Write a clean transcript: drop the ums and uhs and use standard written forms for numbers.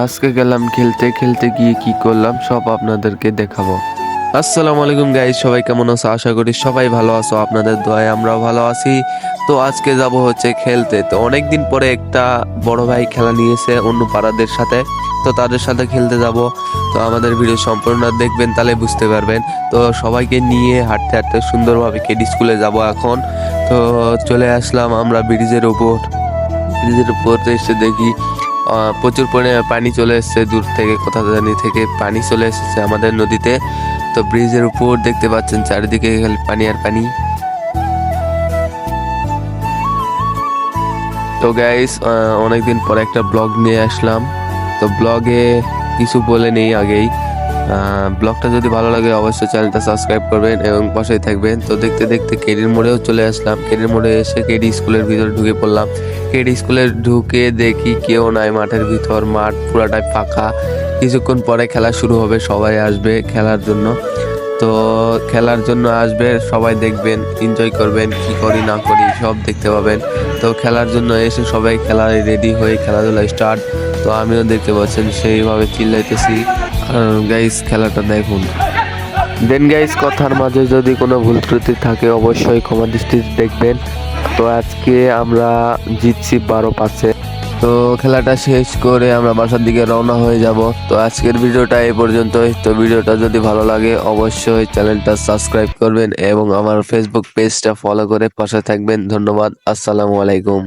আজকে গেলাম খেলতে, খেলতে গিয়ে কি করলাম সব আপনাদেরকে দেখাবো। আসসালামু আলাইকুম গাইস, সবাই কেমন আছো? আশা করি সবাই ভালো আছো, আপনাদের দোয়ায় আমরাও ভালো আছি। তো আজকে যাব হচ্ছে খেলতে। তো অনেকদিন পরে একটা বড় ভাই খেলা নিয়েছে অন্য পাড়াদের সাথে, তো তাদের সাথে খেলতে যাব। তো আমাদের ভিডিও সম্পূর্ণ দেখবেন, তাহলে বুঝতে পারবেন। তো সবাইকে নিয়ে হাঁটতে হাঁটতে সুন্দরভাবে কেডি স্কুলে যাব এখন। তো চলে আসলাম আমরা ব্রিজের উপর। ব্রিজের উপর এসে দেখি প্রচুর পরিমাণে পানি চলে এসেছে, দূর থেকে কোথা জানি থেকে পানি চলে এসেছে আমাদের নদীতে। তো ব্রিজের উপর দেখতে পাচ্ছেন চারিদিকে খালি পানি আর পানি। তো গাইস, অনেকদিন পরে একটা ব্লগ নিয়ে আসলাম। তো ব্লগে কিছু বলে নেই আগেই, ব্লগটা যদি ভালো লাগে অবশ্যই চ্যানেলটা সাবস্ক্রাইব করবেন এবং পাশেই থাকবেন। তো দেখতে দেখতে কেডির মোড়েও চলে আসলাম। কেডির মোড়ে এসে কেডি স্কুলের ভিতরে ঢুকে পড়লাম। কেডি স্কুলে ঢুকে দেখি কেউ নাই মাঠের ভিতর, মাঠ পুরাটাই ফাঁকা। কিছুক্ষণ পরে খেলা শুরু হবে, সবাই আসবে খেলার জন্য। তো খেলার জন্য আসবে সবাই, দেখবেন, এনজয় করবেন, কি করি না করি সব দেখতে পাবেন। তো খেলার জন্য এসে সবাই খেলায় রেডি হয়ে খেলাধুলা স্টার্ট। তো আমিও দেখতে পাচ্ছেন সেইভাবে চিল্লাইতেছি। গাইস খেলাটা দেখুন। দেন গাইস, কথার মাঝে যদি কোনো ভুল ত্রুটি থাকে অবশ্যই ক্ষমা দৃষ্টিতে দেখবেন। তো আজকে আমরা জিতছি 12-5-এ। তো খেলাটা শেষ করে আমরা বাসার দিকে রওনা হয়ে যাব। তো আজকের ভিডিওটা এই পর্যন্তই। তো ভিডিওটা যদি ভালো লাগে অবশ্যই চ্যানেলটা সাবস্ক্রাইব করবেন এবং আমার ফেসবুক পেজটা ফলো করে পাশে থাকবেন। ধন্যবাদ। আসসালামু আলাইকুম।